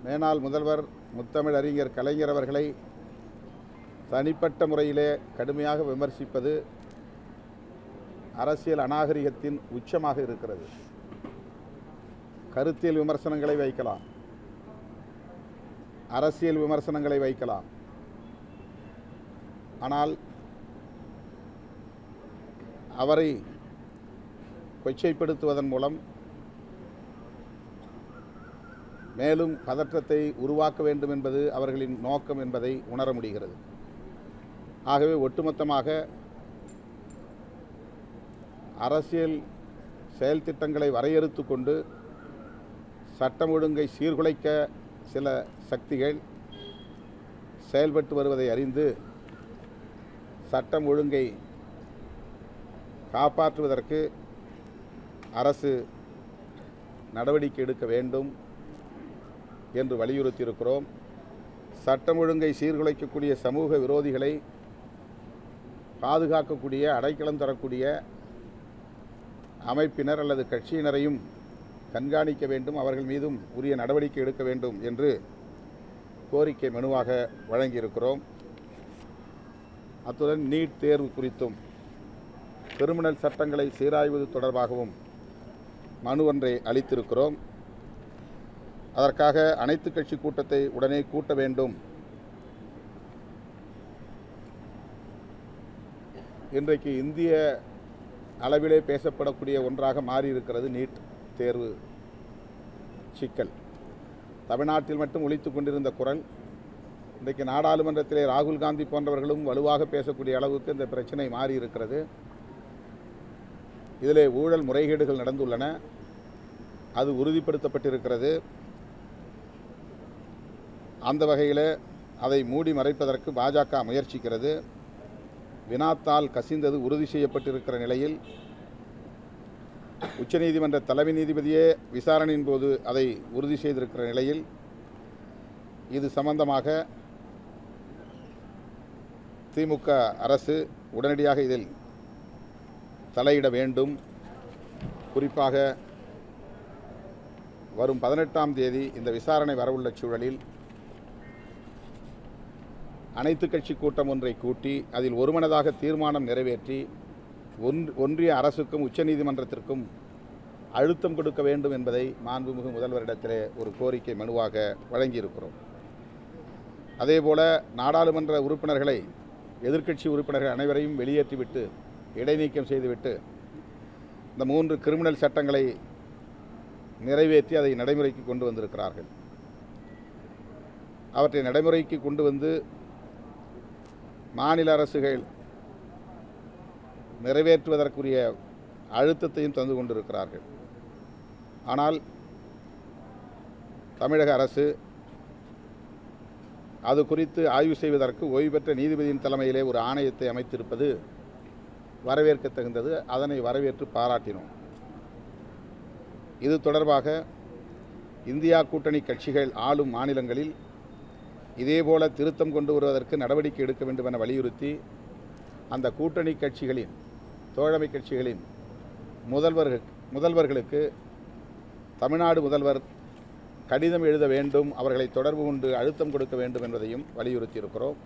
மேனாள் முதல்வர் முத்தமிழ் அறிஞர் கலைஞர் அவர்களை தனிப்பட்ட முறையிலே கடுமையாக விமர்சிப்பது அரசியல் அநாகரிகத்தின் உச்சமாக இருக்கிறது. கருத்தியல் விமர்சனங்களை வைக்கலாம், அரசியல் விமர்சனங்களை வைக்கலாம். ஆனால் அவரை கொச்சைப்படுத்துவதன் மூலம் மேலும் பதற்றத்தை உருவாக்க வேண்டும் என்பது அவர்களின் நோக்கம் என்பதை உணர முடிகிறது. ஆகவே ஒட்டுமொத்தமாக அரசியல் செயல் திட்டங்களை வரையறுத்து கொண்டு சட்டம் ஒழுங்கை சீர்குலைக்க சில சக்திகள் செயல்பட்டு வருவதை அறிந்து சட்டம் ஒழுங்கை காப்பாற்றுவதற்கு அரசு நடவடிக்கை எடுக்க வேண்டும் என்று வலியுறுத்தியிருக்கிறோம். சட்டம் ஒழுங்கை சீர்குலைக்கக்கூடிய சமூக விரோதிகளை பாதுகாக்கக்கூடிய, அடைக்கலம் தரக்கூடிய அமைப்பினர் அல்லது கட்சியினரையும் கண்காணிக்க வேண்டும், அவர்கள் மீதும் உரிய நடவடிக்கை எடுக்க வேண்டும் என்று கோரிக்கை மனுவாக வழங்கியிருக்கிறோம். அத்துடன் நீட் தேர்வு குறித்தும் கிரிமினல் சட்டங்களை சீராய்வது தொடர்பாகவும் மனு ஒன்றை அளித்திருக்கிறோம். அதற்காக அனைத்து கட்சி கூட்டத்தை உடனே கூட்ட வேண்டும். இன்றைக்கு இந்திய அளவிலே பேசப்படக்கூடிய ஒன்றாக மாறியிருக்கிறது நீட் தேர்வு சிக்கல். தமிழ்நாட்டில் மட்டும் ஒலித்துக் கொண்டிருந்த குரல் இன்றைக்கு நாடாளுமன்றத்திலே ராகுல் காந்தி போன்றவர்களும் வலுவாக பேசக்கூடிய அளவுக்கு இந்த பிரச்சனை மாறியிருக்கிறது. இதிலே ஊழல் முறைகேடுகள் நடந்துள்ளன, அது உறுதிப்படுத்தப்பட்டிருக்கிறது. அந்த வகையில் அதை மூடி மறைப்பதற்கு பாஜக முயற்சிக்கிறது. வினாத்தால் கசிந்தது உறுதி செய்யப்பட்டிருக்கிற நிலையில் உச்சநீதிமன்ற தலைமை நீதிபதியே விசாரணையின் போது அதை உறுதி செய்திருக்கிற நிலையில் இது சம்பந்தமாக திமுக அரசு உடனடியாக இதில் தலையிட வேண்டும். குறிப்பாக வரும் 18ஆம் தேதி இந்த விசாரணை வரவுள்ள சூழலில் அனைத்து கட்சி கூட்டம் ஒன்றை கூட்டி அதில் ஒருமனதாக தீர்மானம் நிறைவேற்றி ஒன்றிய அரசுக்கும் உச்சநீதிமன்றத்திற்கும் அழுத்தம் கொடுக்க வேண்டும் என்பதை மாண்புமிகு முதல்வரிடத்திலே ஒரு கோரிக்கை மனுவாக வழங்கியிருக்கிறோம். அதேபோல நாடாளுமன்ற உறுப்பினர்களை, எதிர்க்கட்சி உறுப்பினர்கள் அனைவரையும் வெளியேற்றிவிட்டு, இடைநீக்கம் செய்துவிட்டு இந்த 3 கிரிமினல் சட்டங்களை நிறைவேற்றி அதை நடைமுறைக்கு கொண்டு வந்திருக்கிறார்கள். அவற்றை நடைமுறைக்கு கொண்டு வந்து மாநில அரசுகள் நிறைவேற்றுவதற்குரிய அழுத்தத்தையும் தந்து கொண்டிருக்கிறார்கள். ஆனால் தமிழக அரசு அது குறித்து ஆய்வு செய்வதற்கு ஓய்வு பெற்ற நீதிபதியின் தலைமையிலே ஒரு ஆணையத்தை அமைத்திருப்பது வரவேற்க தகுந்தது. அதனை வரவேற்று பாராட்டினோம். இது தொடர்பாக இந்தியா கூட்டணி கட்சிகள் ஆளும் மாநிலங்களில் இதேபோல திருத்தம் கொண்டு வருவதற்கு நடவடிக்கை எடுக்க வேண்டும் என வலியுறுத்தி அந்த கூட்டணி கட்சிகளின், தோழமை கட்சிகளின் முதல்வர்களுக்கு தமிழ்நாடு முதல்வர் கடிதம் எழுத வேண்டும், அவர்களை தொடர்பு கொண்டு அழுத்தம் கொடுக்க வேண்டும் என்பதையும் வலியுறுத்தியிருக்கிறோம்.